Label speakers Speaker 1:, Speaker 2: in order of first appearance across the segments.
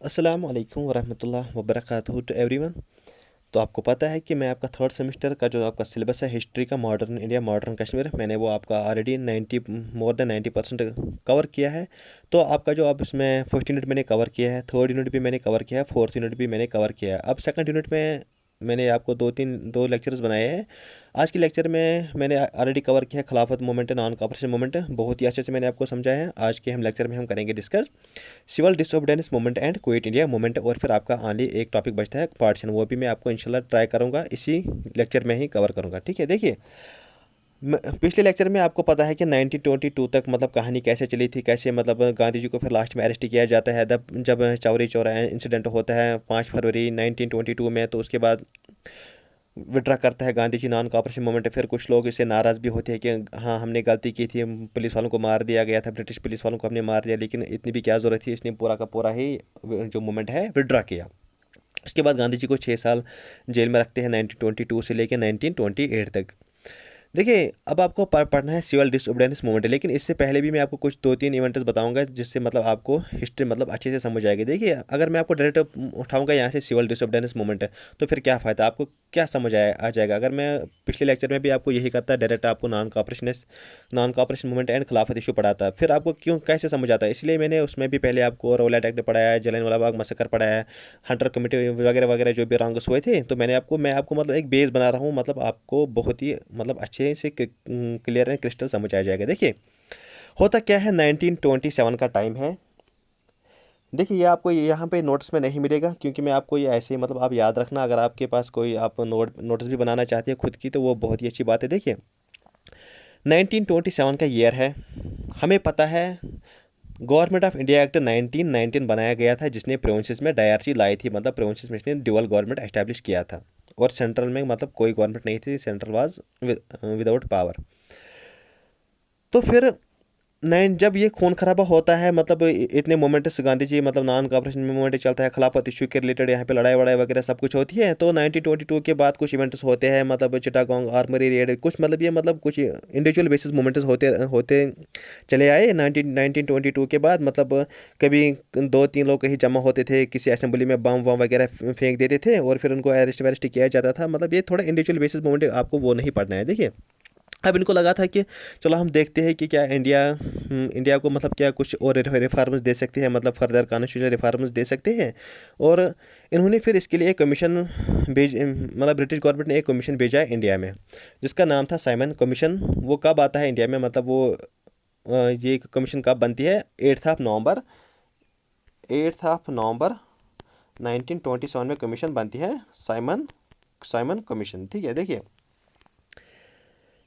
Speaker 1: अस्सलामु अलैकुम वरहमतुल्लाह वबरकातुहू to everyone. तो आपको पता है कि मैं आपका थर्ड सेमेस्टर का जो आपका सिलेबस है हिस्ट्री का मॉडर्न इंडिया मॉडर्न कश्मीर, मैंने वो आपका ऑलरेडी 90 मोर देन 90% कवर किया है। तो आपका जो अब इसमें फर्स्ट यूनिट मैंने कवर किया है, थर्ड यूनिट भी मैंने कवर किया है, फोर्थ यूनिट भी मैंने कवर किया है। अब सेकंड यूनिट में मैंने आपको दो लेक्चर्स बनाए हैं। आज के लेक्चर में मैंने ऑलरेडी कवर किया है खिलाफत मूवमेंट, नॉन कॉपरेशन मूवमेंट, बहुत ही अच्छे से मैंने आपको समझाया है। आज के हम लेक्चर में हम करेंगे discuss civil disobedience movement and quit India movement, और फिर आपका ऑनली एक टॉपिक बचता है पार्टीशन, वो भी मैं आपको इंशाल्लाह ट्राई करूँगा इसी लेक्चर में ही कवर करूँगा। ठीक है, देखिए पिछले लेक्चर में आपको पता है कि 1922 तक मतलब कहानी कैसे चली थी, कैसे मतलब गांधी जी को फिर लास्ट में अरेस्ट किया जाता है जब चौरी चौरा इंसिडेंट होता है 5 फरवरी 1922 में। तो उसके बाद विड्रा करता है Gandhi ji non cooperation movement. फिर कुछ लोग इससे नाराज़ भी होते हैं कि हाँ हमने गलती की थी, पुलिस वालों को मार दिया गया था, ब्रिटिश पुलिस वालों को हमने मार दिया, लेकिन इतनी भी क्या ज़रूरत थी, इसने पूरा का पूरा ही जो मूवमेंट है विड्रा किया। उसके बाद गांधी जी को 6 साल जेल में रखते हैं 1922 से लेकर 1928 तक। देखिए अब आपको पढ़ना है सिविल डिसोबीडियंस मूवमेंट, लेकिन इससे पहले भी मैं आपको कुछ 2-3 इवेंट्स बताऊंगा जिससे मतलब आपको हिस्ट्री मतलब अच्छे से समझ आएगी। देखिए अगर मैं आपको डायरेक्ट उठाऊंगा यहाँ से सिविल डिसोबीडियंस मूवमेंट है तो फिर क्या फ़ायदा, आपको क्या समझ आ जाएगा। अगर मैं पिछले लेक्चर में भी आपको यही करता, डायरेक्ट आपको नॉन कॉपरेशन मूवमेंट एंड खिलाफत इशू पढ़ाता, फिर आपको क्यों कैसे समझ आता है। इसलिए मैंने उसमें भी पहले आपको रौलट एक्ट पढ़ाया है, जलियांवाला बाग मैसेकर पढ़ाया है, हंटर कमेटी वगैरह वगैरह जो भी रॉन्ग्स हुए थे। तो मैं आपको मतलब एक बेस बना रहा हूँ, मतलब आपको बहुत ही मतलब अच्छे से क्लियर एंड क्रिस्टल समझ आ जाएगा। देखिए होता क्या है, 1927 का टाइम है। देखिए ये आपको यहाँ पे नोट्स में नहीं मिलेगा, क्योंकि मैं आपको ये ऐसे ही मतलब आप याद रखना, अगर आपके पास कोई आप नोट्स भी बनाना चाहते हैं खुद की तो वो बहुत ही अच्छी बात है। देखिए 1927 का ईयर है, हमें पता है गवर्नमेंट ऑफ इंडिया एक्ट 1919 बनाया गया था, जिसने प्रोविंसेस में डायरची लाई थी, मतलब प्रोविंसेस में इसने ड्यूअल गवर्नमेंट एस्टैब्लिश किया था, और सेंट्रल में मतलब कोई गवर्नमेंट नहीं थी, सेंट्रल वाज विदाउट पावर। तो फिर नहीं, जब ये खून खराबा होता है, मतलब इतने मोमेंट्स गांधी जी मतलब नॉन कॉपरेशन मूवमेंट चलता है, खिलाफत इशू के रिलेटेड यहाँ पे लड़ाई वड़ाई वगैरह सब कुछ होती है। तो 1922 के बाद कुछ इवेंट्स होते हैं, मतलब चिटागोंग आर्मरी रेड, कुछ मतलब ये मतलब कुछ इंडिविजुअल बेसिस मोमेंट्स होते होते चले आए 1922 के बाद। मतलब कभी 2-3 लोग कहीं जमा होते थे, किसी असेंबली में बम वम वगैरह फेंक देते थे और फिर उनको अरेस्ट वरेस्ट किया जाता था। मतलब ये थोड़ा इंडिविजुअल बेसिस मोमेंट, आपको वो नहीं पढ़ना है। देखिए अब इनको लगा था कि चलो हम देखते हैं कि क्या इंडिया को मतलब क्या कुछ और रिफॉर्म्स दे सकते हैं, मतलब फर्दर कॉन्स्टिट्यूशनल रिफॉर्म्स दे सकते हैं। और इन्होंने फिर इसके लिए एक कमीशन मतलब ब्रिटिश गवर्नमेंट ने एक कमीशन भेजा है इंडिया में, जिसका नाम था साइमन कमीशन। वो कब आता है इंडिया में, मतलब वो ये कमीशन कब बनती है, 8 नवंबर 1927 में कमीशन बनती है, साइमन साइमन कमीशन। ठीक है, देखिए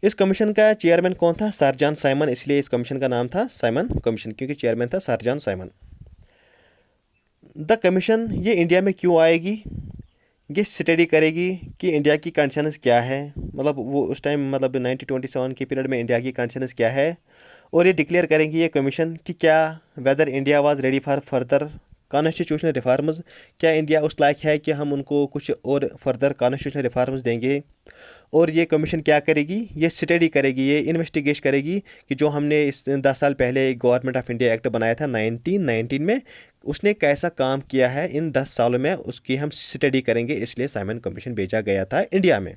Speaker 1: इस कमीशन का चेयरमैन कौन था, सर जॉन साइमन, इसलिए इस कमीशन का नाम था साइमन कमीशन, क्योंकि चेयरमैन था sir John Simon. The commission ये इंडिया में क्यों आएगी, ये स्टडी करेगी कि इंडिया की कंडीशंस क्या है, मतलब वो उस टाइम मतलब 1927 के पीरियड में इंडिया की कंडीशंस क्या है। और ये डिक्लेयर करेंगी ये कमीशन कि क्या weather India was ready for further constitutional reforms, क्या इंडिया उस लायक है कि हम उनको कुछ और फर्दर कॉन्स्टिट्यूशनल रिफॉर्म्स देंगे। और ये कमीशन क्या करेगी, ये स्टडी करेगी, ये इन्वेस्टिगेट करेगी कि जो हमने इस 10 साल पहले गवर्नमेंट ऑफ इंडिया एक्ट बनाया था 1919 में, उसने कैसा काम किया है इन 10 सालों में, उसकी हम स्टडी करेंगे। इसलिए साइमन कमीशन भेजा गया था इंडिया में।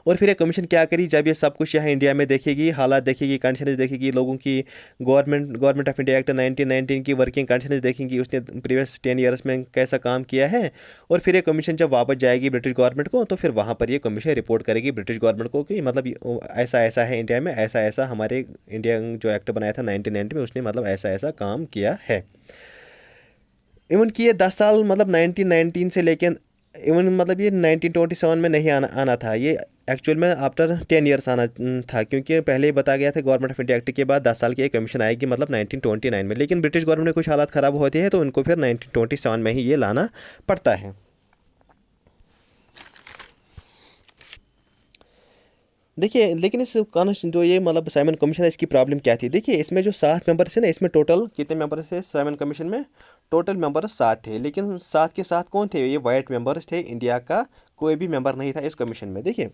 Speaker 1: और फिर ये कमीशन क्या करी, जब ये सब कुछ यहाँ इंडिया में देखेगी, हालात देखेगी, कंडीशंस देखेगी, लोगों की गवर्नमेंट ऑफ इंडिया एक्ट 1919 की वर्किंग कंडीशंस देखेंगी, उसने प्रीवियस 10 ईयर्स में कैसा काम किया है। और फिर ये कमीशन जब वापस जाएगी ब्रिटिश गवर्नमेंट को, तो फिर वहाँ पर ये कमीशन रिपोर्ट करेगी ब्रिटिश गवर्नमेंट को कि मतलब ऐसा ऐसा है इंडिया में, ऐसा ऐसा हमारे इंडिया जो एक्ट बनाया था 1990 में, उसने मतलब ऐसा ऐसा काम किया है। इवन कि ये 10 साल मतलब 1919 से लेकर इवन मतलब ये 1927 में नहीं आना था, ये एक्चुअल में आफ्टर 10 ईयर्स आना था, क्योंकि पहले ही बताया गया था गवर्नमेंट ऑफ इंडिया एक्ट के बाद 10 साल की एक कमीशन आएगी मतलब 1929 में। लेकिन ब्रिटिश गवर्नमेंट में कुछ हालात ख़राब होते हैं तो उनको फिर 1927 में ही ये लाना पड़ता है। देखिए लेकिन इस कॉन्स्ट जो ये मतलब साइमन कमीशन है, इसकी प्रॉब्लम क्या थी। देखिए इसमें जो 7 मेंबर्स है ना, इसमें टोटल कितने मेंबर्स थे साइमन कमीशन में, टोटल मेंबर्स 7 थे, लेकिन 7 के साथ कौन थे, ये वाइट मेंबर्स थे, इंडिया का कोई भी मेंबर नहीं था इस कमीशन में। देखिए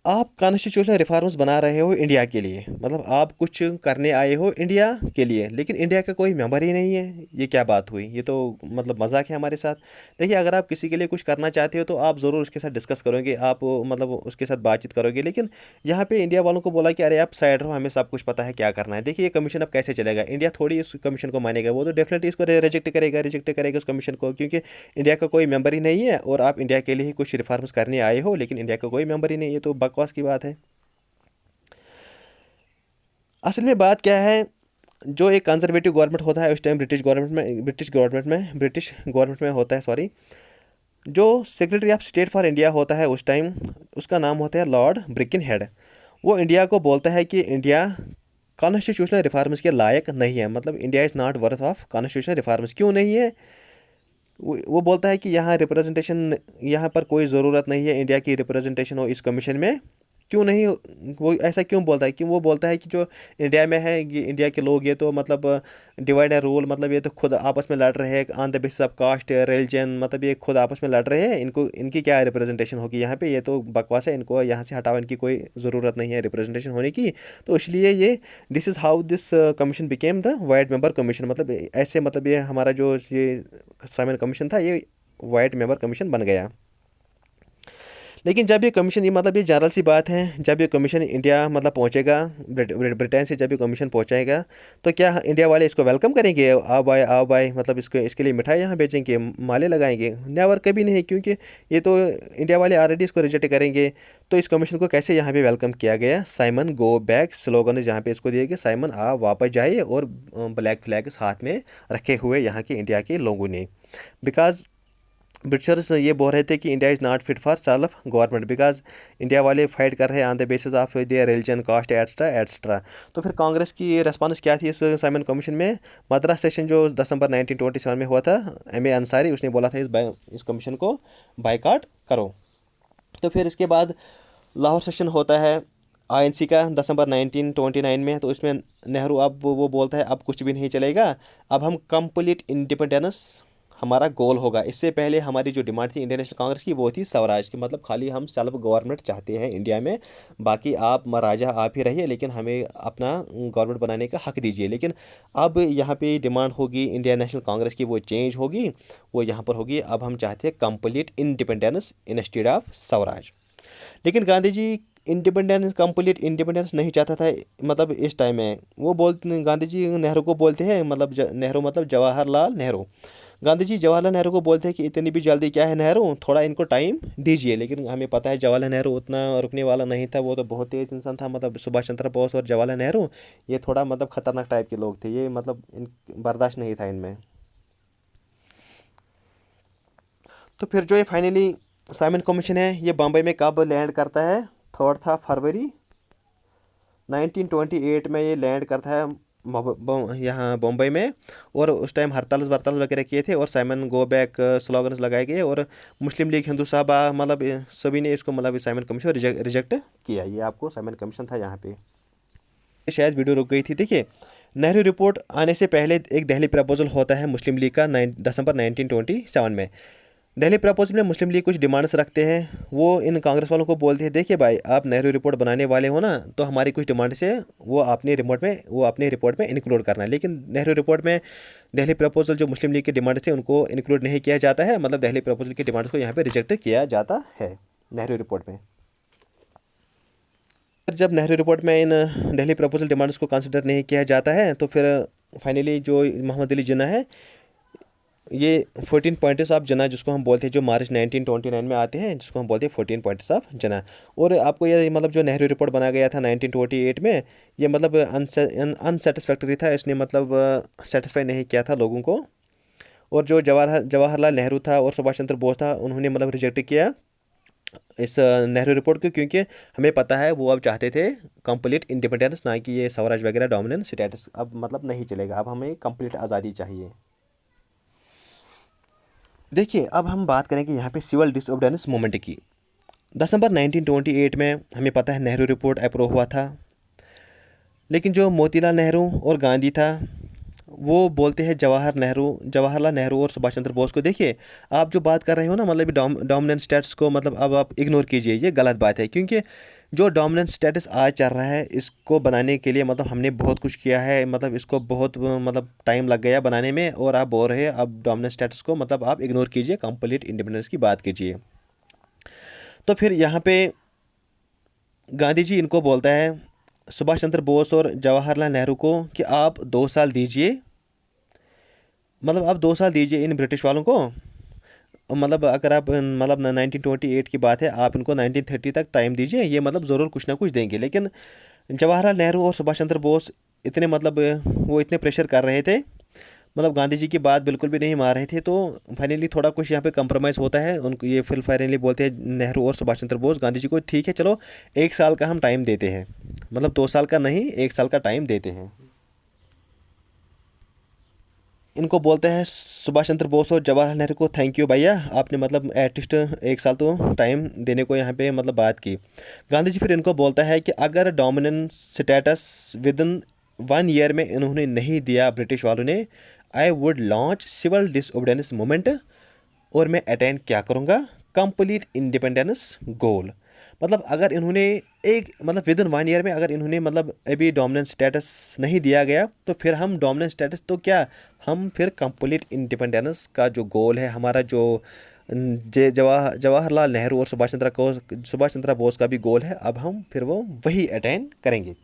Speaker 1: आप कॉन्स्टिट्यूशनल रिफॉर्म्स बना रहे हो इंडिया के लिए, मतलब आप कुछ करने आए हो इंडिया के लिए, लेकिन इंडिया का कोई मेंबर ही नहीं है। ये क्या बात हुई? ये तो मतलब मजाक है हमारे साथ। देखिए, अगर आप किसी के लिए कुछ करना चाहते हो तो आप ज़रूर उसके साथ डिस्कस करोगे, आप मतलब उसके साथ बातचीत करोगे, लेकिन यहाँ पे इंडिया वालों को बोला कि अरे आप साइड रहो, हमें सब कुछ पता है क्या करना है। देखिए, ये कमीशन अब कैसे चलेगा? इंडिया थोड़ी इस कमीशन को मानेगा, वो तो डेफिनेटली इसको रिजेक्ट करेगा उस कमीशन को, क्योंकि इंडिया का कोई मेंबर ही नहीं है और आप इंडिया के लिए ही कुछ रिफॉर्म्स करने आए हो, लेकिन इंडिया का कोई मेंबर ही नहीं है। तो बकवास की बात है। असल में बात क्या है, जो एक कंजर्वेटिव गवर्नमेंट होता है उस टाइम ब्रिटिश गवर्नमेंट में होता है, सॉरी, जो secretary of state for India होता है उस टाइम, उसका नाम होता है लॉर्ड ब्रिकिन हेड। वो इंडिया को बोलता है कि इंडिया कॉन्स्टिट्यूशनल रिफॉर्म्स के लायक नहीं है, मतलब India is not worth of constitutional reforms. क्यों नहीं है? वो बोलता है कि यहाँ रिप्रेजेंटेशन, यहाँ पर कोई ज़रूरत नहीं है इंडिया की रिप्रेजेंटेशन हो इस कमीशन में। क्यों नहीं? वो ऐसा क्यों बोलता है? क्यों वो बोलता है कि जो इंडिया में है, ये इंडिया के लोग, ये तो मतलब डिवाइड एंड रूल, मतलब ये तो खुद आपस में लड़ रहे हैं on the basis of caste religion, मतलब ये खुद आपस में लड़ रहे हैं, इनको इनकी क्या रिप्रेजेंटेशन होगी यहाँ पे? ये तो बकवास है, इनको यहाँ से हटाओ, इनकी कोई ज़रूरत नहीं है रिप्रेजेंटेशन होने की। तो इसलिए ये this is how this commission became the white member commission, मतलब ऐसे, मतलब ये हमारा जो ये साइमन कमीशन था, ये वाइट मेंबर कमीशन बन गया। लेकिन जब ये कमीशन, ये मतलब ये जनरल सी बात है, जब ये कमीशन इंडिया मतलब पहुंचेगा, ब्रिटेन से जब ये कमीशन पहुंचाएगा, तो क्या इंडिया वाले इसको वेलकम करेंगे? आओ भाई, मतलब इसको, इसके लिए मिठाई यहाँ बेचेंगे, माले लगाएंगे? नेवर, कभी नहीं, क्योंकि ये तो इंडिया वाले ऑलरेडी इसको रिजेक्ट करेंगे। तो इस कमीशन को कैसे यहाँ पे वेलकम किया गया? साइमन गो बैक स्लोगन जहाँ पे इसको दिया गया, साइमन आप वापस जाइए, और ब्लैक फ्लैग हाथ में रखे हुए यहाँ के इंडिया के लोगों ने। बिकॉज ब्रिटिशर्स ये बोल रहे थे कि India is not fit for self government, because India वाले फाइट कर रहे हैं on the basis of their religion, caste, etcetera etcetera. तो फिर कांग्रेस की रिस्पांस क्या थी इस साइमन कमीशन में? मद्रास सेशन जो दिसंबर 1927 में हुआ था, एम ए अंसारी, उसने बोला था इस कमीशन को बायकॉट करो। तो फिर इसके बाद लाहौर सेशन होता है आईएनसी का दिसंबर 1929 में। तो इसमें नेहरू, अब वो बोलता है अब कुछ भी नहीं चलेगा, अब हम कंप्लीट इंडिपेंडेंस हमारा गोल होगा। इससे पहले हमारी जो डिमांड थी इंडियन नेशनल कांग्रेस की, वो थी स्वराज की, मतलब खाली हम सेल्फ गवर्नमेंट चाहते हैं इंडिया में, बाकी आप महाराजा आप ही रहिए, लेकिन हमें अपना गवर्नमेंट बनाने का हक दीजिए। लेकिन अब यहाँ पे डिमांड होगी इंडियन नेशनल कांग्रेस की, वो चेंज होगी, वो यहाँ पर होगी, अब हम चाहते हैं complete independence instead of Swaraj. लेकिन Gandhi ji independence, complete independence नहीं चाहता था, मतलब इस टाइम में वो बोलते, गांधी जी नेहरू को बोलते हैं, मतलब नेहरू मतलब जवाहरलाल नेहरू, गांधी जी जवाहरलाल नेहरू को बोलते हैं कि इतनी भी जल्दी क्या है नेहरू, थोड़ा इनको टाइम दीजिए। लेकिन हमें पता है जवाहरलाल नेहरू उतना रुकने वाला नहीं था, वो तो बहुत तेज इंसान था, मतलब सुभाष चंद्र बोस और जवाहरलाल नेहरू, ये थोड़ा मतलब खतरनाक टाइप के लोग थे, ये मतलब इन बर्दाश्त नहीं था इनमें। तो फिर जो ये फाइनली साइमन कमीशन है, ये बम्बई में कब लैंड करता है? 3 फरवरी 1928 में ये लैंड करता है यहाँ बम्बई में। और उस टाइम हड़ताल वरताल वगैरह किए थे, और साइमन गो बैक स्लोगन्स लगाए गए, और मुस्लिम लीग, हिंदू सभा, मतलब सभी ने इसको, मतलब साइमन कमीशन रिजेक्ट किया। ये आपको साइमन कमीशन था यहाँ पे। शायद वीडियो रुक गई थी। देखिए, नेहरू रिपोर्ट आने से पहले एक दिल्ली प्रपोजल होता है मुस्लिम लीग का, दिसंबर 1927 में। दिल्ली प्रपोजल में मुस्लिम लीग कुछ डिमांड्स रखते हैं, वो इन कांग्रेस वालों को बोलते हैं, देखिए भाई, आप नेहरू रिपोर्ट बनाने वाले हो ना, तो हमारी कुछ डिमांड्स है, वो अपने रिपोर्ट में इंक्लूड करना है। लेकिन नेहरू रिपोर्ट में दिल्ली प्रपोजल जो मुस्लिम लीग की डिमांड्स है उनको इंक्लूड नहीं किया जाता है, मतलब दिल्ली प्रपोजल की डिमांड्स को यहाँ पे रिजेक्ट किया जाता है नेहरू रिपोर्ट में। जब नेहरू रिपोर्ट में इन दिल्ली प्रपोजल डिमांड्स को कंसिडर नहीं किया जाता है, तो फिर फाइनली जो मोहम्मद अली जिन्ना है, ये 14 पॉइंट्स ऑफ जना, जिसको हम बोलते हैं, जो मार्च 1929 में आते हैं, जिसको हम बोलते हैं 14 पॉइंट्स ऑफ जना। और आपको ये मतलब जो नेहरू रिपोर्ट बना गया था 1928 में, ये मतलब अनसेटिस्फैक्टरी था, इसने मतलब सेटिस्फाई नहीं किया था लोगों को। और जो जवाहरलाल नेहरू था और सुभाष चंद्र बोस था, उन्होंने मतलब रिजेक्ट किया इस नेहरू रिपोर्ट को, क्योंकि हमें पता है वो अब चाहते थे कंप्लीट इंडिपेंडेंस, ना कि ये स्वराज वगैरह डोमिनेंट स्टेटस अब मतलब नहीं चलेगा, अब हमें कंप्लीट आज़ादी चाहिए। देखिए, अब हम बात करेंगे यहाँ पे सिविल डिसओबीडियंस मूवमेंट की। दिसंबर 1928 में हमें पता है नेहरू रिपोर्ट अप्रूव हुआ था, लेकिन जो मोतीलाल नेहरू और गांधी था, वो बोलते हैं जवाहरलाल नेहरू और सुभाष चंद्र बोस को। देखिए, आप जो बात कर रहे हो ना, मतलब डोमिनेंट स्टेटस को मतलब अब आप इग्नोर कीजिए, ये गलत बात है। क्योंकि जो डोमिनेंट स्टेटस आज चल रहा है, इसको बनाने के लिए मतलब हमने बहुत कुछ किया है, मतलब इसको बहुत मतलब टाइम लग गया बनाने में, और आप बोल रहे हैं अब डोमिनेंट स्टेटस को मतलब आप इग्नोर कीजिए, कंप्लीट इंडिपेंडेंस की बात कीजिए। तो फिर यहाँ पे गांधी जी इनको बोलता है, सुभाष चंद्र बोस और जवाहरलाल नेहरू को, कि आप 2 साल दीजिए, मतलब आप 2 साल दीजिए इन ब्रिटिश वालों को। मतलब अगर आप मतलब 1928 की बात है, आप इनको 1930 तक टाइम दीजिए, ये मतलब ज़रूर कुछ ना कुछ देंगे। लेकिन जवाहरलाल नेहरू और सुभाष चंद्र बोस इतने मतलब वो इतने प्रेशर कर रहे थे, मतलब गांधी जी की बात बिल्कुल भी नहीं मान रहे थे। तो फाइनली थोड़ा कुछ यहाँ पे कंप्रोमाइज़ होता है उनको, ये फिर फाइनली बोलते हैं नेहरू और सुभाष चंद्र बोस गांधी जी को, ठीक है चलो 1 साल का हम टाइम देते हैं, मतलब 2 साल का नहीं, 1 साल का टाइम देते हैं। इनको बोलते हैं सुभाष चंद्र बोस और जवाहरलाल नेहरू को, थैंक यू भैया, आपने मतलब एटलीस्ट 1 साल तो टाइम देने को यहाँ पे मतलब बात की। गांधी जी फिर इनको बोलता है कि अगर dominant status within 1 year में इन्होंने नहीं दिया ब्रिटिश वालों ने, I would launch civil disobedience movement, और मैं अटेंड क्या करूँगा, कंप्लीट इंडिपेंडेंस गोल। मतलब अगर इन्होंने एक मतलब विद इन 1 ईयर में अगर इन्होंने मतलब अभी डोमिनेंट स्टेटस नहीं दिया गया, तो फिर हम डोमिनेंट स्टेटस तो क्या, हम फिर कंप्लीट इंडिपेंडेंस का जो गोल है हमारा, जो जवाहरलाल नेहरू और सुभाष चंद्र बोस का भी गोल है, अब हम फिर वो वही अटेंड करेंगे।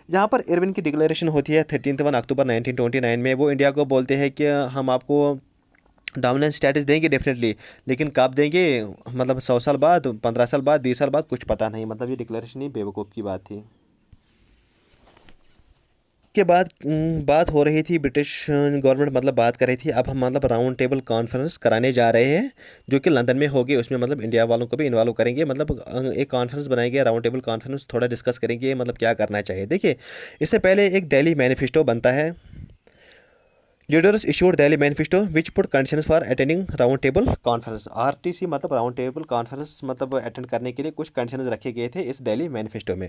Speaker 1: यहाँ पर इरविन की डिक्लेरेशन होती है 13 अक्टूबर 1929 में। वो इंडिया को बोलते हैं कि हम आपको डोमिनेंस स्टेटस देंगे डेफिनेटली, लेकिन कब देंगे, मतलब 100 साल बाद, 15 साल बाद, 20 साल बाद, कुछ पता नहीं। मतलब ये डिक्लेरेशन ही बेवकूफ़ की बात थी। के बाद बात हो रही थी, ब्रिटिश गवर्नमेंट मतलब बात कर रही थी, अब हम मतलब राउंड टेबल कॉन्फ्रेंस कराने जा रहे हैं जो कि लंदन में होगी। उसमें मतलब इंडिया वालों को भी इन्वॉल्व करेंगे, मतलब एक कॉन्फ्रेंस बनाएंगे, राउंड टेबल कॉन्फ्रेंस, थोड़ा डिस्कस करेंगे मतलब क्या करना चाहिए। देखिए, इससे पहले एक दिल्ली मैनिफेस्टो बनता है। Leaders issued Delhi manifesto which put conditions for attending round table conference. RTC मतलब राउंड टेबल कॉन्फ्रेंस मतलब अटेंड करने के लिए कुछ कंडीशंस रखे गए थे इस दिल्ली मैनिफेस्टो में।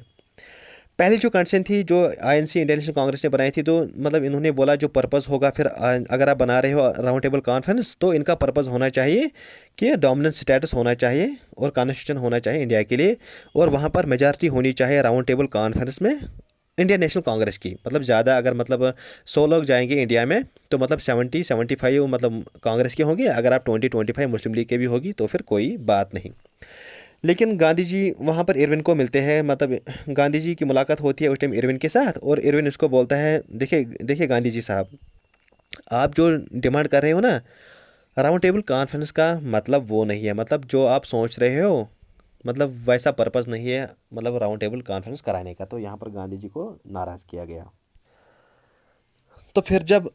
Speaker 1: पहली जो कंडीशन थी जो आईएनसी इंडियन नेशनल कांग्रेस ने बनाई थी, तो मतलब इन्होंने बोला जो पर्पस होगा, फिर अगर आप बना रहे हो राउंड टेबल कॉन्फ्रेंस, तो इनका पर्पस होना चाहिए कि डोमिनेंट स्टेटस होना चाहिए और कॉन्स्टिट्यूशन होना चाहिए इंडिया के लिए, और वहाँ पर मेजॉरिटी होनी चाहिए राउंड टेबल कॉन्फ्रेंस में इंडियन नेशनल कांग्रेस की। मतलब ज़्यादा अगर मतलब 100 लोग जाएंगे इंडिया में, तो मतलब 70-75 मतलब कांग्रेस के होंगे, अगर आप 20-25 मुस्लिम लीग के भी होगी तो फिर कोई बात नहीं। लेकिन गांधी जी वहाँ पर इरविन को मिलते हैं, मतलब गांधी जी की मुलाकात होती है उस टाइम इरविन के साथ, और इरविन इसको बोलता है, देखिए देखिए गांधी जी साहब, आप जो डिमांड कर रहे हो ना राउंड टेबल कॉन्फ्रेंस का, मतलब वो नहीं है, मतलब जो आप सोच रहे हो, मतलब वैसा पर्पस नहीं है मतलब राउंड टेबल कॉन्फ्रेंस कराने का। तो यहाँ पर गांधी जी को नाराज़ किया गया। तो फिर जब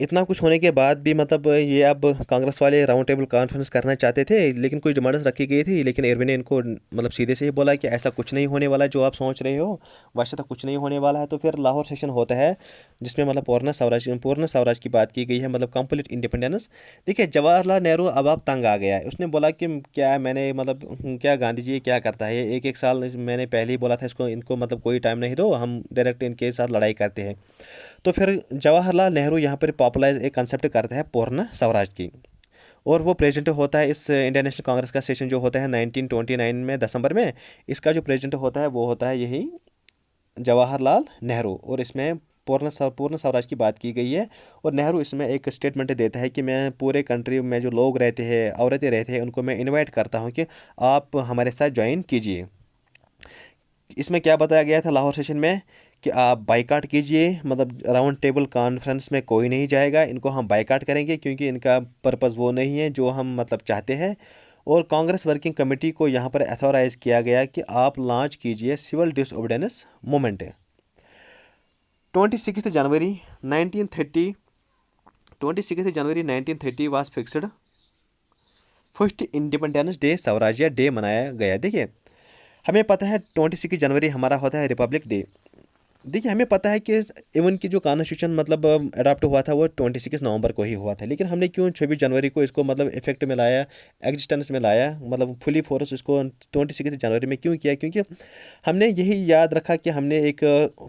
Speaker 1: इतना कुछ होने के बाद भी मतलब ये अब कांग्रेस वाले राउंड टेबल कॉन्फ्रेंस करना चाहते थे, लेकिन कुछ डिमांड्स रखी गई थी, लेकिन इरविन ने इनको मतलब सीधे से ही बोला कि ऐसा कुछ नहीं होने वाला जो आप सोच रहे हो, वैसे तो कुछ नहीं होने वाला है। तो फिर लाहौर सेशन होता है जिसमें मतलब पूर्ण स्वराज की बात की गई है, मतलब कंप्लीट इंडिपेंडेंस। देखिए, जवाहरलाल नेहरू अब आप तंग आ गया है, उसने बोला कि क्या मैंने मतलब क्या गांधी जी ये क्या करता है, एक एक साल मैंने पहले ही बोला था इसको, इनको मतलब कोई टाइम नहीं दो, हम डायरेक्ट इनके साथ लड़ाई करते हैं। तो फिर जवाहरलाल नेहरू यहाँ पर पॉपुलराइज एक कंसेप्ट करते हैं पूर्ण स्वराज की, और वो प्रेजेंट होता है इस इंडियन नेशनल कांग्रेस का सेशन जो होता है 1929 में दिसंबर में। इसका जो प्रेजेंट होता है वो होता है यही जवाहरलाल नेहरू, और इसमें पूर्ण स्वराज की बात की गई है। और नेहरू इसमें एक स्टेटमेंट देता है कि मैं पूरे कंट्री में जो लोग रहते हैं, औरतें रहते हैं, उनको मैं इनवाइट करता हूँ कि आप हमारे साथ ज्वाइन कीजिए। इसमें क्या बताया गया था लाहौर सेशन में, कि आप बाइकाट कीजिए, मतलब राउंड टेबल कॉन्फ्रेंस में कोई नहीं जाएगा, इनको हम बाइकाट करेंगे क्योंकि इनका पर्पस वो नहीं है जो हम मतलब चाहते हैं। और कांग्रेस वर्किंग कमेटी को यहाँ पर अथॉराइज़ किया गया कि आप लॉन्च कीजिए सिविल डिसओबीडियंस मूवमेंट। 26 जनवरी 1930 was fixed first independence day, Swarajya day मनाया गया। देखिए, हमें पता है 26 जनवरी हमारा होता है रिपब्लिक डे, देखिए हमें पता है कि इवन की जो कॉन्स्टिट्यूशन मतलब अडॉप्ट हुआ था वो 26 नवंबर को ही हुआ था, लेकिन हमने क्यों 26 जनवरी को इसको मतलब इफेक्ट में लाया, एग्जिस्टेंस में लाया, मतलब फुली फोर्स इसको 26 जनवरी में क्यों किया? क्योंकि हमने यही याद रखा कि हमने एक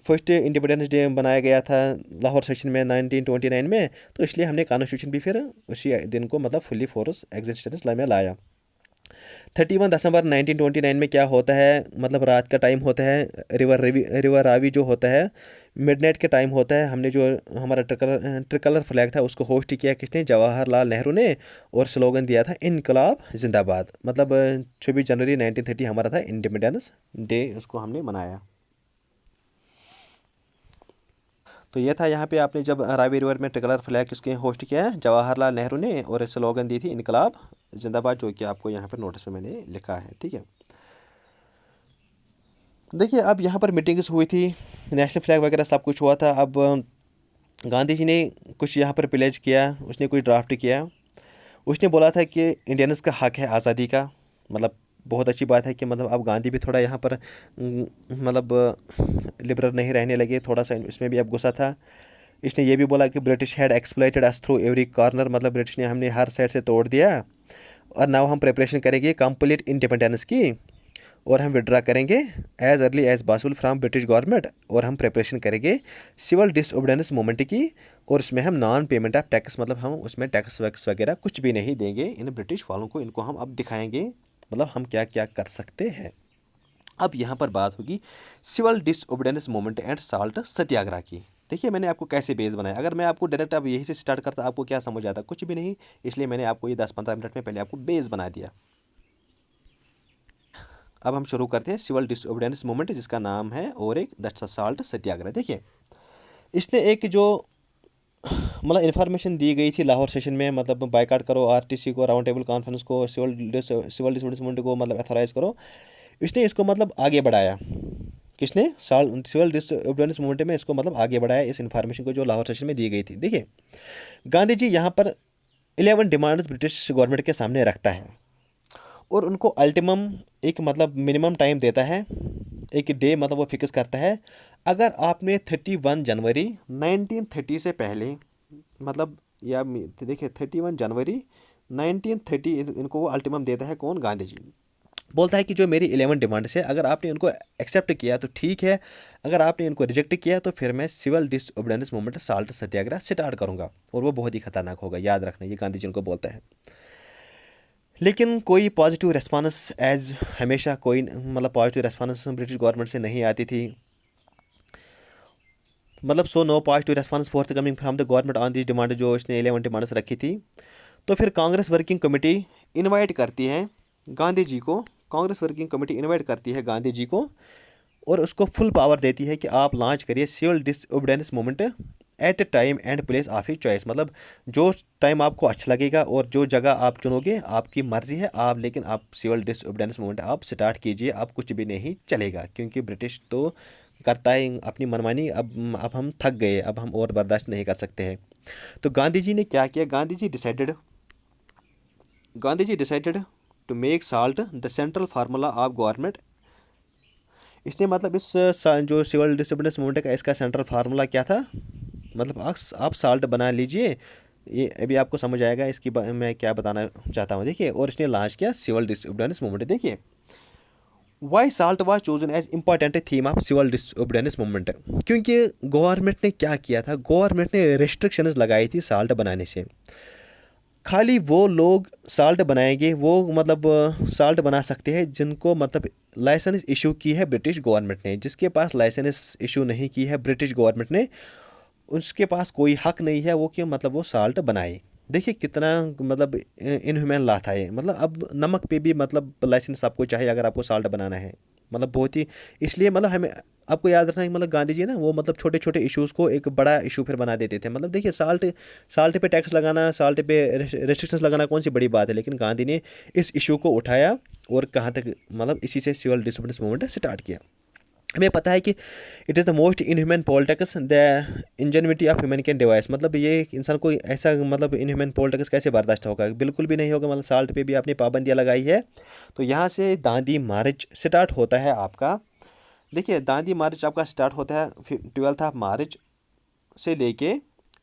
Speaker 1: फर्स्ट इंडिपेंडेंस डे बनाया गया था लाहौर सेशन में 1929 में, तो इसलिए हमने कॉन्स्टिट्यूशन भी फिर उसी दिन को मतलब फुली फोर्स एग्जिस्टेंस में लाया। 31 दिसंबर 1929 में क्या होता है, मतलब रात का टाइम होता है, रिवर रावी जो होता है मिडनाइट के टाइम होता है। हमने जो हमारा ट्रिकलर फ्लैग था उसको होस्ट किया किसने? जवाहरलाल नेहरू ने, और स्लोगन दिया था इनकलाब जिंदाबाद। मतलब 26 जनवरी 1930 हमारा था इंडिपेंडेंस डे, उसको हमने मनाया। तो ये था यहाँ पे आपने जब रावी रिवर में ट्रिकलर फ्लैग किसके होस्ट किया है? जवाहरलाल नेहरू ने, और स्लोगन दी थी इनकलाब जिंदाबाद, जो कि आपको यहाँ पे नोटिस में मैंने लिखा है, ठीक है। देखिए अब यहाँ पर मीटिंग्स हुई थी, नेशनल फ्लैग वगैरह सब कुछ हुआ था। अब गांधी जी ने कुछ यहाँ पर प्लेज किया, उसने कुछ ड्राफ्ट किया। उसने बोला था कि इंडियंस का हक है आज़ादी का। मतलब बहुत अच्छी बात है कि मतलब अब गांधी भी थोड़ा यहाँ पर मतलब लिबरल नहीं रहने लगे, थोड़ा सा इसमें भी अब गुस्सा था। इसने ये भी बोला कि British had exploited us through every corner, मतलब ब्रिटिश ने हमने हर साइड से तोड़ दिया, और नाउ हम प्रिपरेशन करेंगे कंप्लीट इंडिपेंडेंस की, और हम विड्रा करेंगे as early as possible from British government, और हम प्रिपरेशन करेंगे सिविल डिसओबीडियंस मूवमेंट की, और उसमें हम नॉन पेमेंट ऑफ टैक्स, मतलब हम उसमें टैक्स वैक्स वगैरह कुछ भी नहीं देंगे इन ब्रिटिश वालों को, इनको हम अब दिखाएंगे मतलब हम क्या क्या कर सकते हैं। अब यहाँ पर बात होगी civil disobedience movement and salt satyagraha की। देखिए मैंने आपको कैसे बेस बनाया, अगर मैं आपको डायरेक्ट अब यही से स्टार्ट करता आपको क्या समझ आता? कुछ भी नहीं, इसलिए मैंने आपको ये 10-15 मिनट में पहले आपको बेस बना दिया। अब हम शुरू करते हैं सिविल डिसओबीडियंस मूवमेंट, जिसका नाम है और एक दैट्स साल्ट सत्याग्रह। देखिए इसने एक जो मतलब इन्फॉर्मेशन दी गई थी लाहौर सेशन में, मतलब बायकाट करो आरटीसी को, राउंड टेबल कॉन्फ्रेंस को, सिविल डिसओबीडियंस मूवमेंट को मतलब एथोराइज करो। इसने इसको मतलब आगे बढ़ाया, किसने? सिविल डिसओबीडियंस मूवमेंट में इसको मतलब आगे बढ़ाया, इस इन्फॉर्मेशन को जो लाहौर सेशन में दी गई थी। देखिए गांधी जी यहाँ पर 11 डिमांड्स ब्रिटिश गवर्नमेंट के सामने रखता है, और उनको अल्टीमम एक मतलब मिनिमम टाइम देता है, एक डे मतलब वो फिक्स करता है। अगर आपने 31 जनवरी 1930 से पहले मतलब या देखिए 31 जनवरी 1930 इनको वो अल्टीमम देता है, कौन? गांधी जी। बोलता है कि जो मेरी 11 डिमांड्स है अगर आपने उनको एक्सेप्ट किया तो ठीक है, अगर आपने इनको रिजेक्ट किया तो फिर मैं सिविल डिसओबीडियंस मूवमेंट साल्ट सत्याग्रह स्टार्ट करूंगा, और वो बहुत ही खतरनाक होगा, याद रखना, ये गांधी जी उनको बोलता है। लेकिन कोई पॉजिटिव रेस्पॉन्स एज हमेशा कोई मतलब पॉजिटिव रेस्पॉन्स ब्रिटिश गवर्नमेंट से नहीं आती थी। मतलब so no positive response forthcoming from the government on this demand, जो इसने 11 डिमांड्स रखी थी। तो फिर कांग्रेस वर्किंग कमेटी इनवाइट करती है गांधी जी को, कांग्रेस वर्किंग कमेटी इनवाइट करती है गांधी जी को, और उसको फुल पावर देती है कि आप लॉन्च करिए civil disobedience movement at a time and place of his choice. मतलब जो टाइम आपको अच्छा लगेगा और जो जगह आप चुनोगे आपकी मर्ज़ी है, आप लेकिन आप सिविल डिसओबीडियंस मूवमेंट आप स्टार्ट कीजिए, आप कुछ भी नहीं चलेगा, क्योंकि ब्रिटिश तो करता है अपनी मनमानी। अब हम थक गए, अब हम और बर्दाश्त नहीं कर सकते हैं। तो गांधी जी ने क्या किया? Gandhi ji decided to make salt the central formula of government. इसने मतलब इस जो सिविल डिसोबीडियंस मूवमेंट का इसका सेंट्रल फार्मूला क्या था? मतलब आप साल्ट बना लीजिए, ये अभी आपको समझ आएगा इसकी मैं क्या बताना चाहता हूँ। देखिए और इसने लॉन्च किया सिविल डिसोबीडियंस मूवमेंट। देखिए why salt was chosen as important theme of civil disobedience movement, क्योंकि गवर्नमेंट ने क्या किया था, गवर्नमेंट ने रिस्ट्रिक्शंस लगाई थी साल्ट बनाने से। खाली वो लोग साल्ट बनाएंगे, वो मतलब साल्ट बना सकते हैं जिनको मतलब लाइसेंस इशू की है ब्रिटिश गवर्नमेंट ने। जिसके पास लाइसेंस इशू नहीं की है ब्रिटिश गवर्नमेंट ने, उसके पास कोई हक नहीं है वो कि मतलब वो साल्ट बनाए। देखिए कितना मतलब इनह्यूमन लॉ था ये। मतलब अब नमक पे भी मतलब लाइसेंस आपको चाहिए अगर आपको साल्ट बनाना है, मतलब बहुत ही। इसलिए मतलब हमें आपको याद रखना है कि मतलब गांधी जी ना वो मतलब छोटे छोटे इश्यूज़ को एक बड़ा इशू फिर बना देते थे। मतलब देखिए साल्ट साल्ट पे टैक्स लगाना, साल्ट पे रेस्ट्रिक्शंस लगाना कौन सी बड़ी बात है, लेकिन गांधी ने इस इशू को उठाया और कहाँ तक मतलब इसी से सिविल डिसोबीडियंस मूवमेंट स्टार्ट किया। हमें पता है कि it is the most inhuman politics the ingenuity of human can devise. मतलब ये इंसान को ऐसा मतलब इनह्यूमन पॉलिटिक्स कैसे बर्दाश्त होगा? बिल्कुल भी नहीं होगा। मतलब साल्ट पे भी आपने पाबंदियाँ लगाई है। तो यहाँ से दांडी मार्च स्टार्ट होता है आपका देखिए दांडी मार्च आपका स्टार्ट होता है 12 मार्च से लेके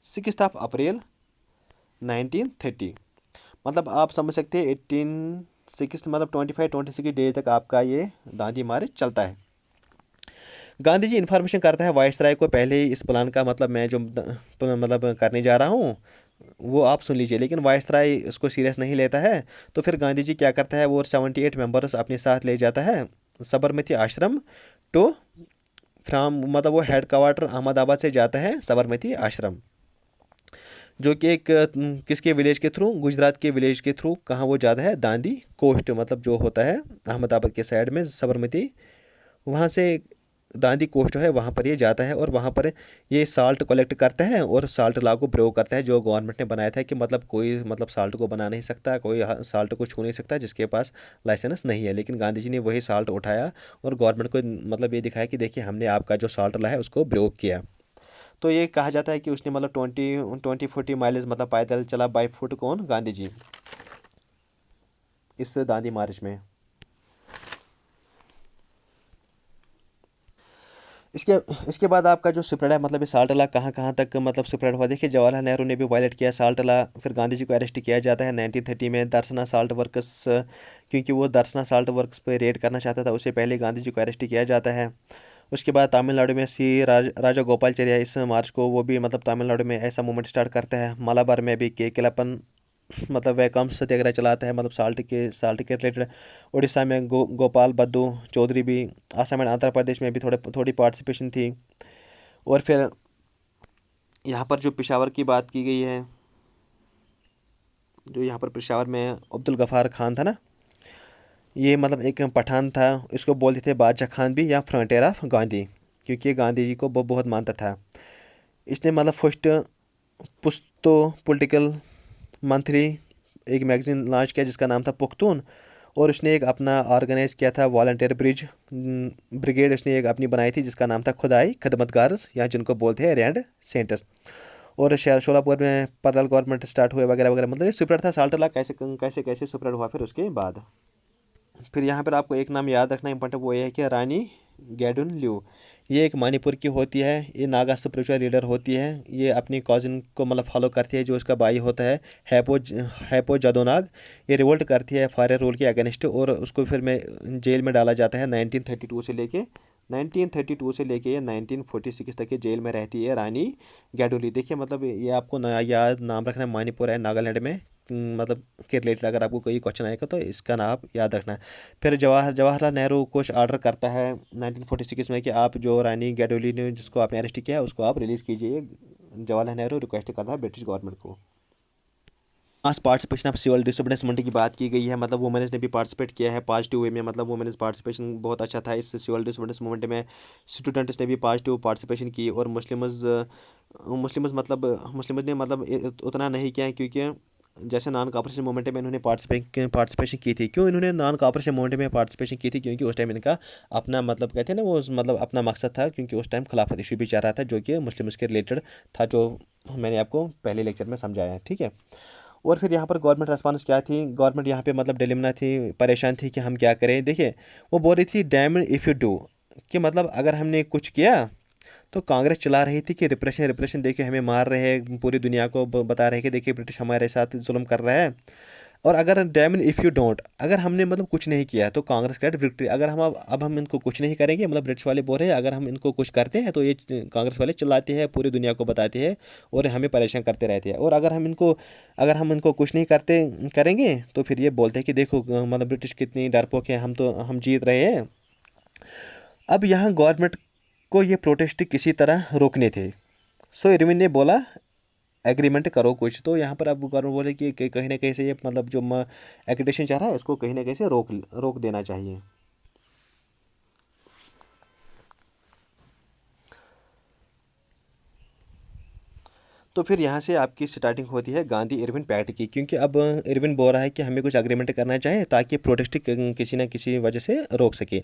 Speaker 1: 6 अप्रैल 1930। मतलब आप समझ सकते हैं 18 मतलब 25-26 डेज तक आपका ये दांडी मार्च चलता है। गांधी जी इन्फॉर्मेशन करता है वायसराय को पहले ही इस प्लान का, मतलब मैं जो मतलब करने जा रहा हूँ वो आप सुन लीजिए, लेकिन वायसराय इसको सीरियस नहीं लेता है। तो फिर गांधी जी क्या करता है, वो 78 मेंबर्स अपने साथ ले जाता है साबरमती आश्रम टू फ्राम, मतलब वो हेड क्वार्टर अहमदाबाद से जाता है साबरमती आश्रम, जो कि एक किसके विलेज के थ्रू, गुजरात के विलेज के थ्रू, कहाँ वो जाता है, दांडी कोस्ट, मतलब जो होता है अहमदाबाद के साइड में साबरमती, वहाँ से दांडी कोस्ट है, वहाँ पर ये जाता है और वहाँ पर ये साल्ट कलेक्ट करता है और साल्ट लॉ को प्रयोग करता है जो गवर्नमेंट ने बनाया था कि मतलब कोई मतलब साल्ट को बना नहीं सकता, कोई साल्ट को छू नहीं सकता जिसके पास लाइसेंस नहीं है। लेकिन गांधी जी ने वही साल्ट उठाया और गवर्नमेंट को मतलब ये दिखाया कि देखिए हमने आपका जो साल्ट लॉ है उसको प्रयोग किया। तो ये कहा जाता है कि उसने मतलब 20-40 माइल्स मतलब पैदल चला बाई फुट, कौन, गांधी जी, इस दांडी मार्च में। इसके इसके बाद आपका जो स्प्रेड है, मतलब ये साल्ट ला कहाँ कहाँ तक मतलब स्प्रेड हुआ, देखिए जवाहरलाल नेहरू ने भी वायलेट किया साल्ट ला। फिर गांधी जी को अरेस्ट किया जाता है 1930 में दर्शना साल्ट वर्कर्स, क्योंकि वो दर्शना साल्ट वर्क्स पे रेड करना चाहता था, उससे पहले गांधी जी को अरेस्ट किया जाता है। उसके बाद तमिलनाडु में राजा गोपालचार्य इस मार्च को, वो भी मतलब तमिलनाडु में ऐसा मूवमेंट स्टार्ट करता है। मलाबार में भी के किलापन मतलब वह कम सत्याग्रह चलाता है, मतलब साल्ट के रिलेटेड। उड़ीसा में गोपाल बद्दू चौधरी भी, असम एंड आंध्र प्रदेश में भी थोड़ी पार्टिसिपेशन थी। और फिर यहाँ पर जो पेशावर की बात की गई है, जो यहाँ पर पेशावर में अब्दुल गफ़ार खान था ना, ये मतलब एक पठान था, इसको बोलते थे बादशाह खान भी या फ्रंटियर ऑफ गांधी, क्योंकि ये गांधी जी को बहुत मानता था। इसने मतलब फर्स्ट पुश्तो पॉलिटिकल मंथली एक मैगज़ीन लॉन्च किया जिसका नाम था पुख्तून, और उसने एक अपना ऑर्गेनाइज किया था वॉलंटियर ब्रिगेड, उसने एक अपनी बनाई थी जिसका नाम था खुदाई खदमतगार, या जिनको बोलते हैं रैंड सेंटर्स। और शहर शोलापुर में पैरेलल गवर्नमेंट स्टार्ट हुए वगैरह वगैरह, मतलब ये स्प्रेड था साल्ट ला कैसे कैसे कैसे स्प्रेड हुआ। फिर उसके बाद फिर यहाँ पर आपको एक नाम याद रखना इंपॉर्टेंट, वो ये है कि रानी गैडुन ल्यू, ये एक मणिपुर की होती है, ये नागा स्पिरिचुअल लीडर होती है। ये अपनी कॉजिन को मतलब फॉलो करती है जो उसका भाई होता है हैपो जादोनाग। ये रिवोल्ट करती है फायर रूल के अगेंस्ट, और उसको फिर में जेल में डाला जाता है 1932 से लेके ये 1946 तक ये जेल में रहती है रानी गैडुली। देखिए मतलब ये आपको नया याद नाम रखना है, मणिपुर है नागालैंड में, मतलब के रिलेटेड अगर आपको कोई क्वेश्चन आएगा तो इसका नाम आप याद रखना है। फिर जवाहरलाल नेहरू कुछ ऑर्डर करता है 1946 में कि आप जो रानी गैडोली ने जिसको आपने अरेस्ट किया है उसको आप रिलीज़ कीजिए। जवाहरलाल नेहरू रिक्वेस्ट करता है ब्रिटिश गवर्नमेंट को। Mass participation of civil disobedience movement की बात की गई है, मतलब वुमेन्स ने भी पार्टिसिपेट किया है पॉजिटिव वे में, मतलब वुमेन्स पार्टिसिपेशन बहुत अच्छा था इस सिविल डिसोबीडियंस मूवमेंट में। स्टूडेंट्स ने भी पॉजिटिव पार्टिसिपेशन की, और मुस्लिम्स मुस्लिम्स मतलब मुस्लिम्स ने मतलब उतना नहीं किया, क्योंकि जैसे नॉन कॉपरेशन मूवमेंट में इन्होंने पार्टिसिपेशन की थी। क्यों इन्होंने नॉन कॉपरेशन मूवमेंट में पार्टिसिपेशन की थी, क्योंकि उस टाइम इनका अपना मतलब कहते हैं ना वो मतलब अपना मकसद था, क्योंकि उस टाइम खिलाफत इशू भी चल रहा था जो कि मुस्लिम्स के रिलेटेड था, जो मैंने आपको पहले लेक्चर में समझाया है, ठीक है। और फिर यहाँ पर गवर्नमेंट रेस्पॉन्स क्या थी, गवर्नमेंट यहाँ पे मतलब डिलेमा थी, परेशान थी कि हम क्या करें। देखिए वो बोल रही थी डैम इफ़ यू डू, कि मतलब अगर हमने कुछ किया, तो कांग्रेस चला रही थी कि रिप्रेशन रिप्रेशन, देखिए हमें मार रहे हैं, पूरी दुनिया को बता रहे हैं कि देखिए ब्रिटिश हमारे साथ जुल्म कर रहा है। और अगर डैम इफ़ यू डोंट, अगर हमने मतलब कुछ नहीं किया तो कांग्रेस का विक्ट्री, अगर हम अब हम इनको कुछ नहीं करेंगे, मतलब ब्रिटिश वाले बोल रहे हैं अगर हम इनको कुछ करते हैं तो ये कांग्रेस वाले चिल्लाते हैं, पूरी दुनिया को बताते हैं और हमें परेशान करते रहते हैं। और अगर हम इनको कुछ नहीं करते करेंगे तो फिर ये बोलते हैं कि देखो मतलब ब्रिटिश कितनी डरपोक है, हम जीत रहे हैं। अब यहाँ गवर्नमेंट को ये प्रोटेस्ट किसी तरह रोकने थे। सो इरविन ने बोला एग्रीमेंट करो कुछ। तो यहाँ पर अब गवर्नमेंट बोले कि कहीं ना कहीं से ये मतलब जो एग्रीडेशन चाह रहा है इसको कहीं ना कहीं से रोक रोक देना चाहिए। तो फिर यहाँ से आपकी स्टार्टिंग होती है गांधी इरविन पैक्ट की, क्योंकि अब इरविन बोल रहा है कि हमें कुछ एग्रीमेंट करना चाहिए ताकि प्रोटेस्ट किसी न किसी वजह से रोक सके।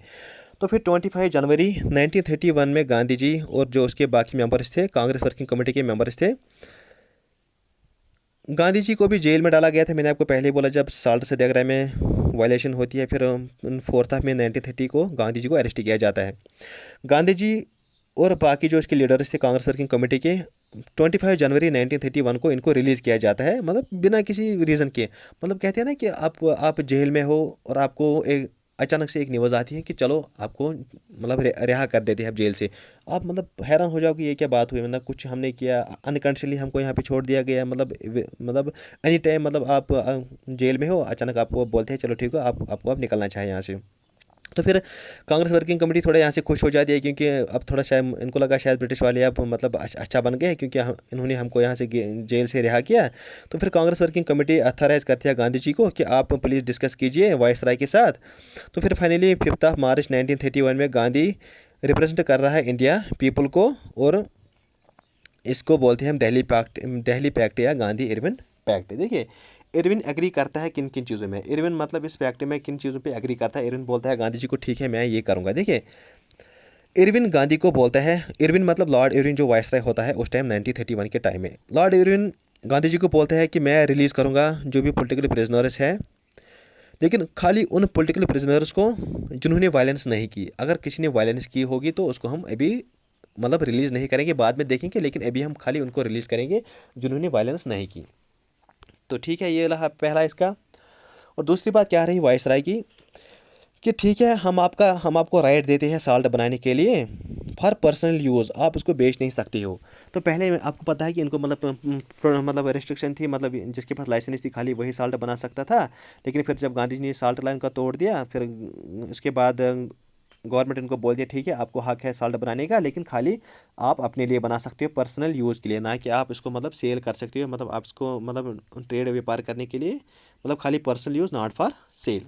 Speaker 1: तो फिर 25 जनवरी 1931 में गांधी जी और जो उसके बाकी मेंबर्स थे, कांग्रेस वर्किंग कमेटी के मेंबर्स थे, गांधी जी को भी जेल में डाला गया था। मैंने आपको पहले ही बोला जब साल्ट सत्याग्रह में वायलेशन होती है, फिर 4 में 1930 को गांधी जी को अरेस्ट किया जाता है। गांधी जी और बाकी जो इसके लीडर्स थे कांग्रेस वर्किंग कमेटी के, 25 जनवरी 1931 को इनको रिलीज़ किया जाता है, मतलब बिना किसी रीज़न के। मतलब कहते हैं ना कि आप जेल में हो और आपको एक अचानक से एक न्यूज़ आती है कि चलो आपको मतलब रिहा कर देते हैं आप जेल से। आप मतलब हैरान हो जाओगे ये क्या बात हुई, मतलब कुछ हमने किया, अनकंडीशनली हमको यहाँ पे छोड़ दिया गया, मतलब एनी टाइम मतलब आप जेल में हो, अचानक आपको बोलते हैं चलो ठीक हो, आपको आप निकलना चाहिए यहाँ से। तो फिर कांग्रेस वर्किंग कमेटी थोड़ा यहाँ से खुश हो जाती है, क्योंकि अब थोड़ा शायद इनको लगा शायद ब्रिटिश वाले अब मतलब अच्छा बन गए हैं, क्योंकि इन्होंने हमको यहाँ से जेल से रिहा किया। तो फिर कांग्रेस वर्किंग कमेटी अथॉराइज करती है गांधी जी को कि आप प्लीज़ डिस्कस कीजिए वायसराय के साथ। तो फिर फाइनली 5 मार्च 1931 में गांधी रिप्रेजेंट कर रहा है इंडिया पीपल को, और इसको बोलते हैं हम दिल्ली पैक्ट या गांधी इरविन पैक्ट। देखिए इरविन एग्री करता है किन किन चीज़ों में, इरविन मतलब इस पैक्ट में किन चीज़ों पे एग्री करता है। इरविन बोलता है गांधी जी को ठीक है मैं ये करूँगा। देखिए इरविन गांधी को बोलता है, इरविन मतलब लॉर्ड इरविन जो वायसराय होता है उस टाइम 1931 के टाइम में, लॉर्ड इरविन गांधी जी को बोलता है कि मैं रिलीज़ करूँगा जो भी पॉलिटिकल प्रिजनर्स है, लेकिन खाली उन पॉलिटिकल प्रिजनर्स को जिन्होंने वायलेंस नहीं की। अगर किसी ने वायलेंस की होगी तो उसको हम अभी मतलब रिलीज़ नहीं करेंगे, बाद में देखेंगे, लेकिन अभी हम खाली उनको रिलीज़ करेंगे जिन्होंने वायलेंस नहीं की। तो ठीक है, ये रहा पहला इसका। और दूसरी बात क्या रही वायसराय की, कि ठीक है हम आपको राइट देते हैं साल्ट बनाने के लिए फॉर पर्सनल यूज़, आप इसको बेच नहीं सकती हो। तो पहले आपको पता है कि इनको मतलब रिस्ट्रिक्शन थी, मतलब जिसके पास लाइसेंस थी खाली वही साल्ट बना सकता था। लेकिन फिर जब गांधी जी ने साल्ट लाइन का तोड़ दिया, फिर इसके बाद गवर्नमेंट इनको बोल दिया ठीक है आपको हक है साल्ट बनाने का, लेकिन खाली आप अपने लिए बना सकते हो पर्सनल यूज़ के लिए, ना कि आप इसको मतलब सेल कर सकते हो, मतलब आप इसको मतलब ट्रेड व्यापार करने के लिए, मतलब खाली personal use not for sale.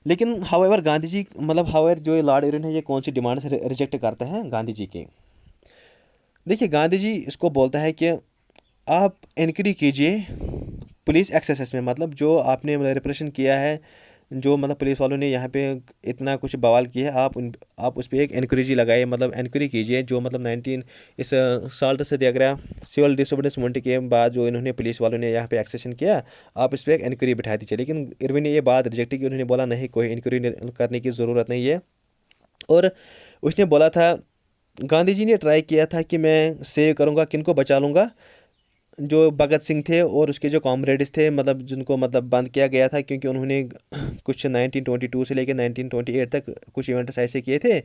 Speaker 1: लेकिन हाउएवर गांधी जी मतलब हाउएवर जो ये लॉर्ड इरविन है ये कौन सी डिमांड से रिजेक्ट करता है गांधी जी की। देखिए गांधी जी इसको बोलता है कि आप इंक्वायरी कीजिए पुलिस एक्सेसेस में, मतलब जो आपने रिप्रेशन किया है, जो मतलब पुलिस वालों ने यहाँ पे इतना कुछ बवाल किया है, आप उस पर एक इंक्वायरी लगाइए, मतलब इंक्वायरी कीजिए जो मतलब 19 इस साल्ट से दिया सिविल डिसोबीडियंस मूवमेंट के बाद जो इन्होंने पुलिस वालों ने यहाँ पे एक्सेशन किया, आप इस पर एक इंक्वायरी बिठा दीजिए। लेकिन इरविन ने ये बात रिजेक्ट की, उन्होंने बोला नहीं कोई इंक्वायरी करने की ज़रूरत नहीं है। और उसने बोला था, गांधी जी ने ट्राई किया था कि मैं सेव करूँगा, किनको बचा लूँगा, जो भगत सिंह थे और उसके जो कॉमरेड्स थे, मतलब जिनको मतलब बंद किया गया था, क्योंकि उन्होंने कुछ 1922 से लेकर 1928 तक कुछ इवेंट्स ऐसे किए थे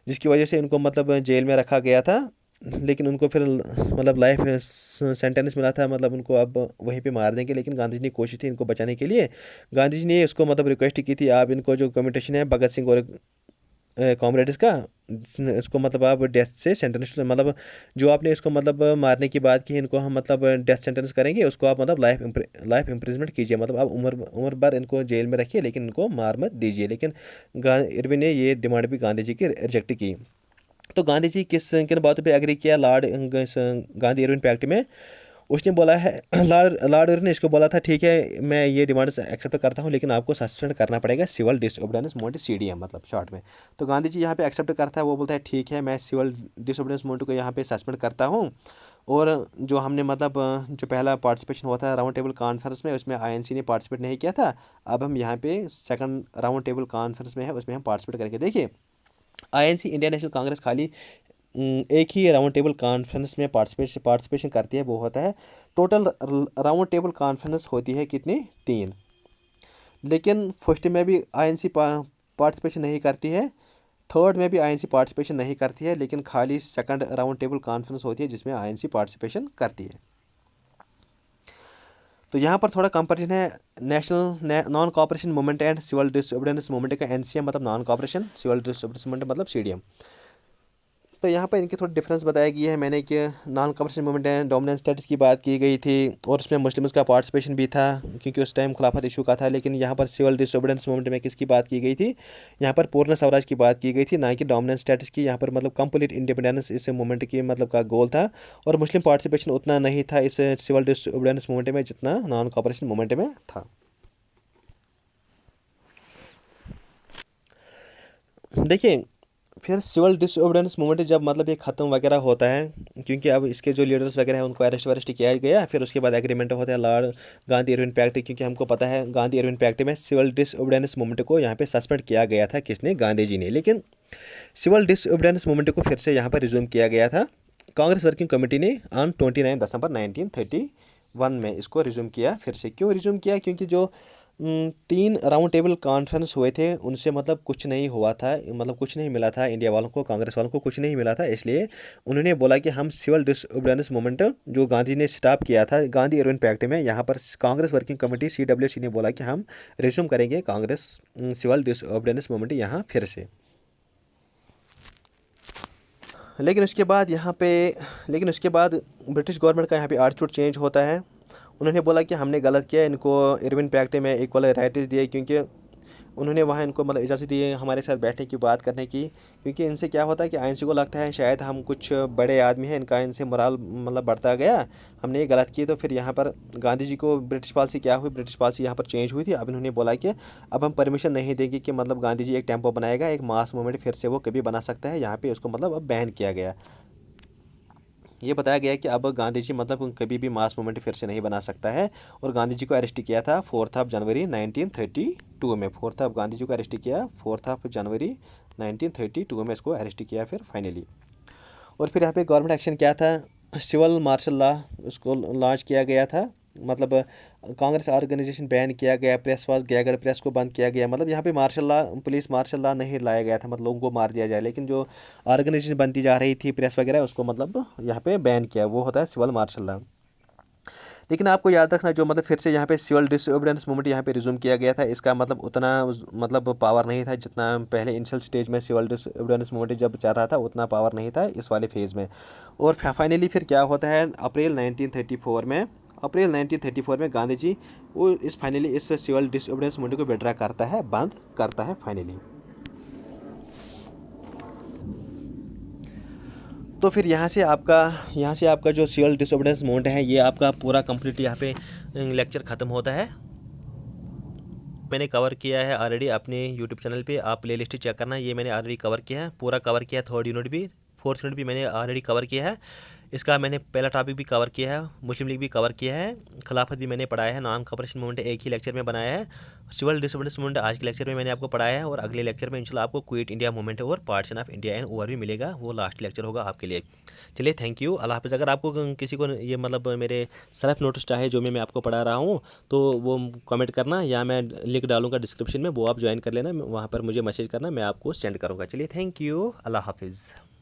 Speaker 1: जिसकी वजह से इनको मतलब जेल में रखा गया था। लेकिन उनको फिर मतलब लाइफ सेंटेंस मिला था, मतलब उनको अब वहीं पे मार देंगे, लेकिन गांधी जी ने कोशिश थी इनको बचाने के लिए। गांधी जी ने इसको मतलब रिक्वेस्ट की थी आप इनको जो कम्यूटेशन है भगत सिंह और कॉमरेड्स का, इसको मतलब आप डेथ से सेंटेंस, मतलब जो आपने इसको मतलब मारने की बात की इनको हम मतलब डेथ सेंटेंस करेंगे, उसको आप मतलब लाइफ इम्प्रिजमेंट कीजिए, मतलब आप उम्र भर इनको जेल में रखिए लेकिन इनको मार मत दीजिए। लेकिन इरविन ने ये डिमांड भी गांधी जी की रिजेक्ट की। तो गांधी जी किन बातों पे एग्री किया गांधी इरविन पैक्ट में, उसने बोला है लॉर्ड इरविन ने इसको बोला था ठीक है मैं ये डिमांड्स एक्सेप्ट करता हूँ, लेकिन आपको सस्पेंड करना पड़ेगा सिविल डिसओबीडियंस मूवमेंट सीडीएम, मतलब शॉर्ट में। तो गांधी जी यहाँ पे एक्सेप्ट करता है, वो बोलता है ठीक है मैं सिविल डिसओबीडियंस मूवमेंट को यहाँ पे सस्पेंड करता हूँ। और जो हमने मतलब जो पहला पार्टिसिपेशन हुआ था राउंड टेबल कॉन्फ्रेंस में, उसमें आईएनसी ने पार्टिसिपेट नहीं किया था, अब हम यहाँ पे सेकंड राउंड टेबल कॉन्फ्रेंस में है उसमें हम पार्टिसिपेट करेंगे। देखिए आईएनसी इंडियन नेशनल कांग्रेस खाली एक ही राउंड टेबल कॉन्फ्रेंस में पार्टिसिपेशन करती है, वो होता है टोटल राउंड टेबल कॉन्फ्रेंस होती है कितनी 3। लेकिन फर्स्ट में भी आईएनसी पार्टिसिपेशन नहीं करती है, थर्ड में भी आईएनसी पार्टिसिपेशन नहीं करती है, लेकिन खाली सेकंड राउंड टेबल कॉन्फ्रेंस होती है जिसमें आईएनसी पार्टिसिपेशन करती है। तो यहाँ पर थोड़ा कंपेरिजन है national non cooperation movement and civil disobedience movement का, एनसीएम मतलब non cooperation, civil disobedience movement मतलब सीडीएम। तो यहाँ पर इनकी थोड़ी डिफरेंस बताया गया है मैंने कि नॉन कमर्शियल मूवमेंट है डोमिनेंस स्टेटस की बात की गई थी और उसमें मुस्लिम्स का पार्टिसिपेशन भी था क्योंकि उस टाइम खिलाफत इशू का था। लेकिन यहाँ पर सिविल डिसोबीडियंस मूवमेंट में किसकी बात की गई थी, यहाँ पर पूर्ण स्वराज की बात की गई थी, ना कि डोमिनेंस स्टेटस की। यहाँ पर मतलब कंप्लीट इंडिपेंडेंस इस मूवमेंट की मतलब का गोल था और मुस्लिम पार्टिसिपेशन उतना नहीं था इस सिविल डिसोबीडियंस मूवमेंट में जितना नॉन कॉपरेशन मूवमेंट में था। देखिए फिर सिविल डिसओबीडियंस मूवमेंट जब मतलब ये ख़त्म वगैरह होता है, क्योंकि अब इसके जो लीडर्स वगैरह हैं उनको अरेस्ट किया गया, फिर उसके बाद एग्रीमेंट होता है लॉर्ड गांधी इरविन पैक्ट, क्योंकि हमको पता है गांधी इरविन पैक्ट में सिविल डिसओबीडियंस मूवमेंट को यहाँ पे सस्पेंड किया गया था, किसने, गांधी जी ने। लेकिन सिविल डिसओबीडियंस मूवमेंट को फिर से यहाँ पर रिज्यूम किया गया था कांग्रेस वर्किंग कमेटी ने ऑन 29 दिसंबर 1931 में इसको रिज्यूम किया। फिर से क्यों रिज्यूम किया, क्योंकि जो 3 राउंड टेबल कॉन्फ्रेंस हुए थे उनसे मतलब कुछ नहीं हुआ था, मतलब कुछ नहीं मिला था इंडिया वालों को, कांग्रेस वालों को कुछ नहीं मिला था, इसलिए उन्होंने बोला कि हम सिविल डिसओबीडियंस मूवमेंट जो गांधी ने स्टॉप किया था गांधी इरविन पैक्ट में, यहाँ पर कांग्रेस वर्किंग कमेटी CWC ने बोला कि हम रिज्यूम करेंगे कांग्रेस सिविल डिसओबीडियंस मूवमेंट यहाँ फिर से। लेकिन उसके बाद ब्रिटिश गवर्नमेंट का यहाँ पे एटीट्यूड चेंज होता है। उन्होंने बोला कि हमने गलत किया, इनको इरविन पैक्ट में इक्वल राइट्स दिए, क्योंकि उन्होंने वहाँ इनको मतलब इजाज़त दी है हमारे साथ बैठने की, बात करने की, क्योंकि इनसे क्या होता है कि आईएनसी को लगता है शायद हम कुछ बड़े आदमी हैं, इनका इनसे मोराल मतलब बढ़ता गया, हमने ये गलत की। तो फिर यहाँ पर गांधी जी को ब्रिटिश पॉलिसी क्या हुई, ब्रिटिश पॉलिसी यहाँ पर चेंज हुई थी। अब इन्होंने बोला कि अब हम परमिशन नहीं देंगे कि मतलब गांधी जी एक टेम्पो बनाएगा, एक मास मूवमेंट फिर से वो कभी बना सकता है, यहाँ पर उसको मतलब अब बैन किया गया। ये बताया गया कि अब गांधी जी मतलब कभी भी मास मूवमेंट फिर से नहीं बना सकता है। और गांधी जी को अरेस्ट किया था 4 जनवरी 1932 में, गांधी जी को अरेस्ट किया 4 जनवरी 1932 में, इसको अरेस्ट किया फिर फाइनली। और फिर यहाँ पे गवर्नमेंट एक्शन क्या था, सिविल मार्शल लॉ उसको लॉन्च किया गया था, मतलब कांग्रेस ऑर्गेनाइजेशन बैन किया गया, प्रेस वाज गैगड, प्रेस को बंद किया गया, मतलब यहाँ पे martial law, police martial law नहीं लाया गया था, मतलब लोगों को मार दिया जाए, लेकिन जो ऑर्गेनाइजेशन बनती जा रही थी प्रेस वगैरह उसको मतलब यहाँ पे बैन किया, वो होता है सिविल मार्शल लॉ। लेकिन आपको याद रखना जो मतलब फिर से यहाँ पे सिविल डिसओबीडियंस मूवमेंट यहाँ पे रिज्यूम किया गया था, इसका मतलब उतना मतलब पावर नहीं था जितना पहले इनिशियल स्टेज में सिविल डिसओबीडियंस मूवमेंट जब चल रहा था, उतना पावर नहीं था इस वाले फेज़ में। और फाइनली फिर क्या होता है, अप्रैल 1934 में गांधी जी वो फाइनली इस सिविल डिसओबीडियंस मूवमेंट को विड्रा करता है, बंद करता है फाइनली। तो फिर यहाँ से आपका जो सिविल डिसओबीडियंस मूवमेंट है ये आपका पूरा कंप्लीट यहाँ पे लेक्चर ख़त्म होता है। मैंने कवर किया है ऑलरेडी अपने यूट्यूब चैनल पे, आप प्ले लिस्ट चेक करना, ये मैंने ऑलरेडी कवर किया है, पूरा कवर किया है, 3rd यूनिट भी 4th यूनिट भी मैंने ऑलरेडी कवर किया है। इसका मैंने पहला टॉपिक भी कवर किया है, मुस्लिम लीग भी कवर किया है, खिलाफत भी मैंने पढ़ाया है, नॉन कॉपरेशन मूवमेंट एक ही लेक्चर में बनाया है, सिविल डिसओबीडियंस मूवमेंट आज के लेक्चर में मैंने आपको पढ़ाया है, और अगले लेक्चर में इंशाल्लाह आपको क्विट इंडिया मूवमेंट और partition of India and overview मिलेगा, वो लास्ट लेक्चर होगा आपके लिए। चलिए थैंक यू, अल्लाह हाफ़िज़। अगर आपको किसी को ये मतलब मेरे सेल्फ नोट्स चाहे जो मैं आपको पढ़ा रहा हूँ तो वो कमेंट करना, या मैं लिंक डालूंगा डिस्क्रिप्शन में, वो आप ज्वाइन कर लेना, वहाँ पर मुझे मैसेज करना, मैं आपको सेंड करूँगा। चलिए थैंक यू, अल्लाह हाफ़िज़।